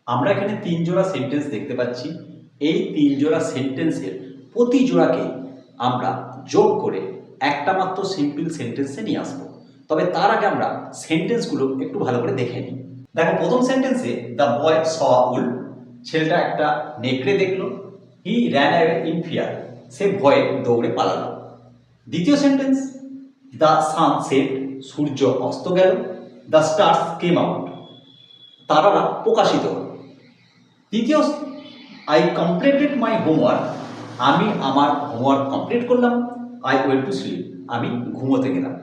আমরা এখানে 3 জোড়া সেন্টেন্স দেখতে পাচ্ছি। এই 3 জোড়া সেন্টেন্সের প্রতি জোড়াকে আমরা যোগ করে একটা মাত্র সিম্পল সেন্টেন্সে নিয়ে আসবো। তবে তার আগে আমরা সেন্টেন্সগুলো একটু ভালো করে দেখে নিই। দেখো, প্রথম সেন্টেন্সে দ্য বয় স উল, ছেলেটা একটা নেকড়ে দেখলো। He ran away in fear, সে ভয়ে দৌড়ে পালালো। দ্বিতীয় সেন্টেন্স, দ্য সান সেট, সূর্য অস্ত গেল। দ্য স্টার্স কেম আউট, তারারা প্রকাশিত হল। তৃতীয়, আই কমপ্লিটেড মাই হোমওয়ার্ক, আমি আমার হোমওয়ার্ক কমপ্লিট করলাম। আই ওয়েন্ট টু স্লিপ, আমি ঘুমোতে গেলাম।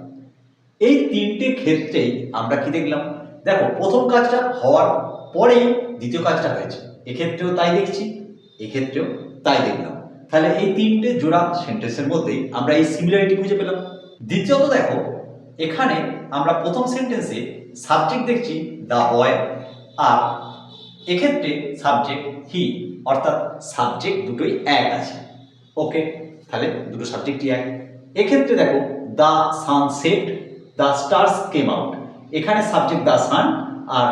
এই তিনটে ক্ষেত্রেই আমরা কি দেখলাম? দেখো, প্রথম কাজটা হওয়ার পরেই দ্বিতীয় কাজটা হয়েছে। এক্ষেত্রেও তাই দেখছি, এক্ষেত্রেও তাই দেখলাম। তাহলে এই তিনটে জোড়া সেন্টেন্সের মধ্যেই আমরা এই সিমিলারিটি খুঁজে পেলাম। দ্বিতীয়ত দেখো, এখানে আমরা প্রথম সেন্টেন্সে সাবজেক্ট দেখছি দ্য বয়, আর এক্ষেত্রে সাবজেক্ট হি, অর্থাৎ সাবজেক্ট দুটোই এক আছে। ওকে, তাহলে দুটো সাবজেক্টই এক। এক্ষেত্রে দেখো, the sunset, the stars came out, এখানে সাবজেক্ট দ্য সান, আর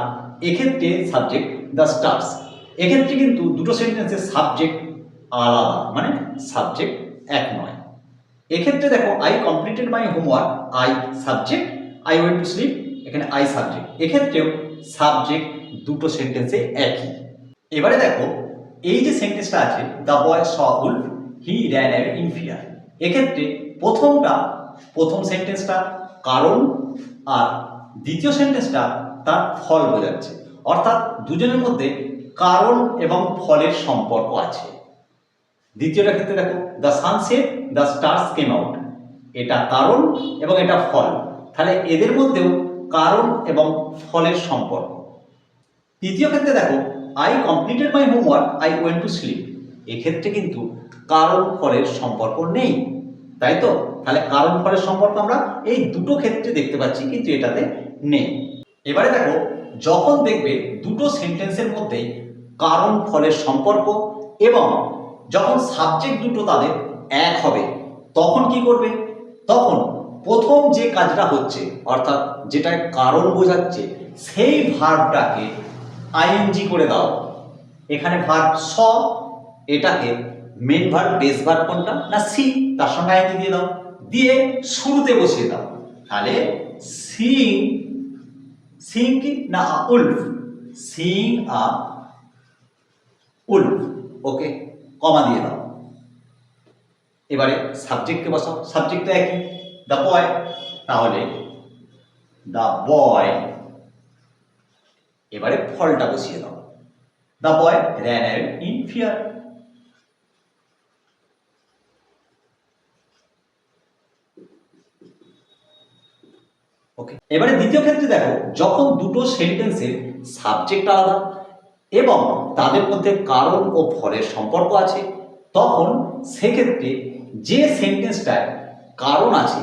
এক্ষেত্রে সাবজেক্ট দ্য স্টার্স। এক্ষেত্রে কিন্তু দুটো সেন্টেন্সের সাবজেক্ট আলাদা, মানে সাবজেক্ট এক নয়। এক্ষেত্রে দেখো, I completed my homework, I subject, I went to slip, এখানে আই সাবজেক্ট। এক্ষেত্রেও সাবজেক্ট দুটো সেন্টেন্সে একই। এবারে দেখো, এই যে সেন্টেন্সটা আছে the boy saw Wolf, he ran away in fear, এক্ষেত্রে প্রথম সেন্টেন্সটা কারণ, আর দ্বিতীয় সেন্টেন্সটা তার ফল বোঝাচ্ছে। অর্থাৎ দুজনের মধ্যে কারণ এবং ফলের সম্পর্ক আছে। দ্বিতীয়টা ক্ষেত্রে দেখো, the sunset, the stars came out, এটা কারণ এবং এটা ফল, তাহলে এদের মধ্যেও কারণ এবং ফলের সম্পর্ক। তৃতীয় ক্ষেত্রে দেখো, I completed my homework, I went to slip, এক্ষেত্রে কিন্তু কারণ ফলের সম্পর্ক নেই, তাই তো? তাহলে কারণ ফলের সম্পর্ক আমরা এই দুটো ক্ষেত্রে দেখতে পাচ্ছি, কিন্তু এটাতে নেই। এবারে দেখো, যখন দেখবে দুটো সেন্টেন্সের মধ্যেই কারণ ফলের সম্পর্ক এবং যখন সাবজেক্ট দুটো তাদের এক হবে, তখন কি করবে? তখন প্রথম যে কাজটা হচ্ছে, অর্থাৎ যেটা কারণ বোঝাচ্ছে, সেই ভার্বটাকে আইএনজি করে দাও। এখানে ভার্ব স, এটাকে মেন ভার্ব বেস ভার্ব কোনটা না সি, তার সঙ্গে আইএনজি দিয়ে দাও, দিয়ে শুরুতে বসিয়ে দাও। তাহলে সিং, সিং কি না উলফ, সিং আ উলফ, ওকে, কমা দিয়ে দাও। এবারে সাবজেক্টকে বসাও, সাবজেক্ট তো একই, দ্য বয়, তাহলে দ্য বয়, এবারে ফলটা বসিয়ে দাও, the boy ran away in fear. Okay, এবারে দ্বিতীয় ক্ষেত্রে দেখো, যখন দুটো সেন্টেন্সের সাবজেক্ট আলাদা এবং তাদের মধ্যে কারণ ও ফলের সম্পর্ক আছে, তখন সেক্ষেত্রে যে সেন্টেন্সটায় কারণ আছে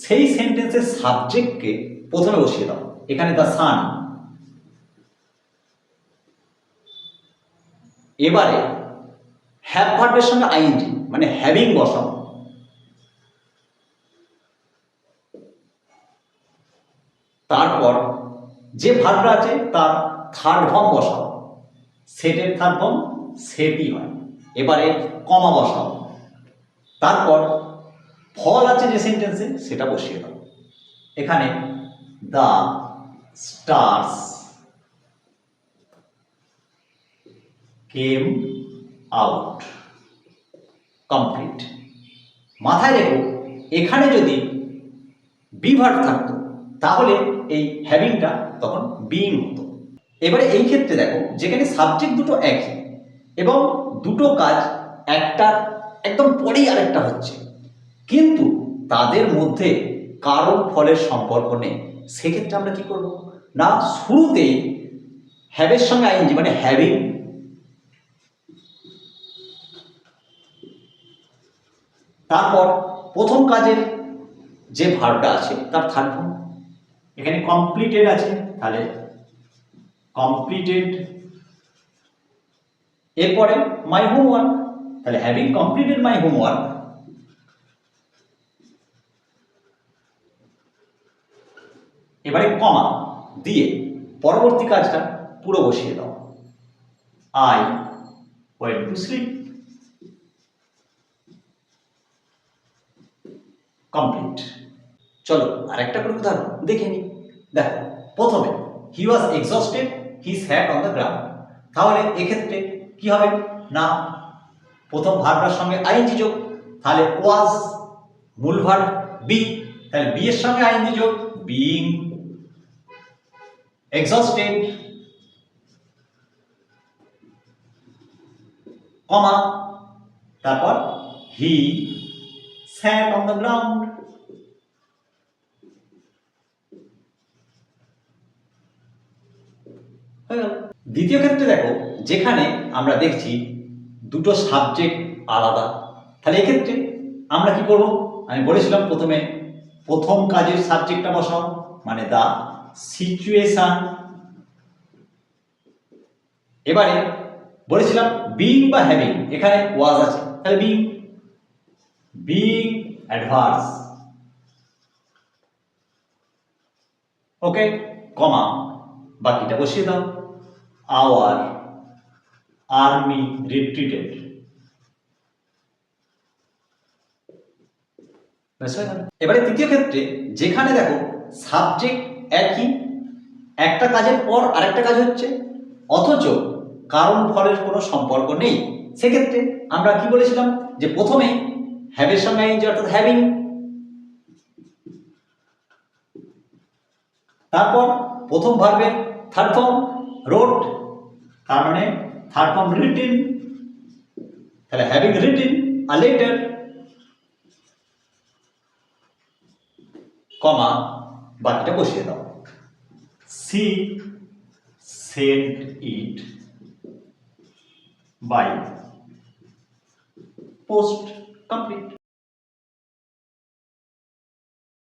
সেই সেন্টেন্সের সাবজেক্টকে প্রথমে বসিয়ে দাও। এখানে দ্য সান, এবারে হ্যাভ ভার্বের সঙ্গে আইএনজি মানে হ্যাভিং বসাও, তারপর যে ভার্বটা আছে তার থার্ড ফর্ম বসাও, সেটের থার্ড ফর্ম সেটই হয়। এবারে কমা বসাও, তারপর ফল আছে যে সেন্টেন্সে সেটা বসিয়ে দাও। এখানে the stars came out, complete. মাথায় রেখো, এখানে যদি বি ভার্ব থাকতো তাহলে এই হ্যাভিংটা তখন বিইং হতো। এবারে এই ক্ষেত্রে দেখো, যেখানে সাবজেক্ট দুটো একই এবং দুটো কাজ একটা একদম পরেই আরেকটা হচ্ছে, কিন্তু তাদের মধ্যে কারণ ফলের সম্পর্ক নেই, সেক্ষেত্রে আমরা কি করব না, শুরুতেই হ্যাভের সঙ্গে আইএনজি মানে হ্যাভিং, তারপর প্রথম কাজের যে ভার্বটা আছে তার থার্ড ফর্ম। এখানে কমপ্লিটেড আছে, তাহলে কমপ্লিটেড, এরপরে মাই হোমওয়ার্ক, তাহলে হ্যাভিং কমপ্লিটেড মাই হোমওয়ার্ক, এবারে কমা দিয়ে পরবর্তী কাজটা পুরো বসিয়ে দাও। I went to sleep. Complete. চলো আরেকটা করে উদাহরণ দেখে নিই। দেখো প্রথমে he was exhausted, he sat on the ground. তাহলে এক্ষেত্রে কি হবে না প্রথম ভার্বটার সঙ্গে আইএনজি যোগ, তাহলে ওয়াজ মূল ভার্ব বি, তাহলে বি এর সঙ্গে আইএনজি যোগ বিইং এক্সস্টেড, কমা তারপর হি স্যাট অন দ্য গ্রাউন্ড। দ্বিতীয় ক্ষেত্রে দেখো যেখানে আমরা দেখছি দুটো সাবজেক্ট আলাদা, তাহলে এক্ষেত্রে আমরা কি করব, আমি বলেছিলাম প্রথমে প্রথম কাজের সাবজেক্টটা বসাও, মানে দা সিচুয়েশন। এবারে বলেছিলাম বিং বা হ্যাভিং, এখানে ওয়াজ আছে, তাহলে বিং বিং অ্যাডভার্স, ওকে, কমা বাকিটা বসিয়ে দাও, আওয়ার আর্মি রিট্রিটেড। এবারে তৃতীয় ক্ষেত্রে যেখানে দেখো সাবজেক্ট একই, একটা কাজের পর আরেকটা কাজ হচ্ছে, অথচ কারণ ফলের কোনো সম্পর্ক নেই, সেক্ষেত্রে আমরা কি বলেছিলাম যে প্রথমে হ্যাভের সঙ্গে আইএনজি অর্থাৎ হ্যাভিং, তারপর প্রথম ভার্বের থার্ড ফর্ম রোট, তার মানে থার্ড ফর্ম রিটেন, তাহলে having written a letter, comma বাকিটা বসিয়ে দাও, she sent it by post. Complete.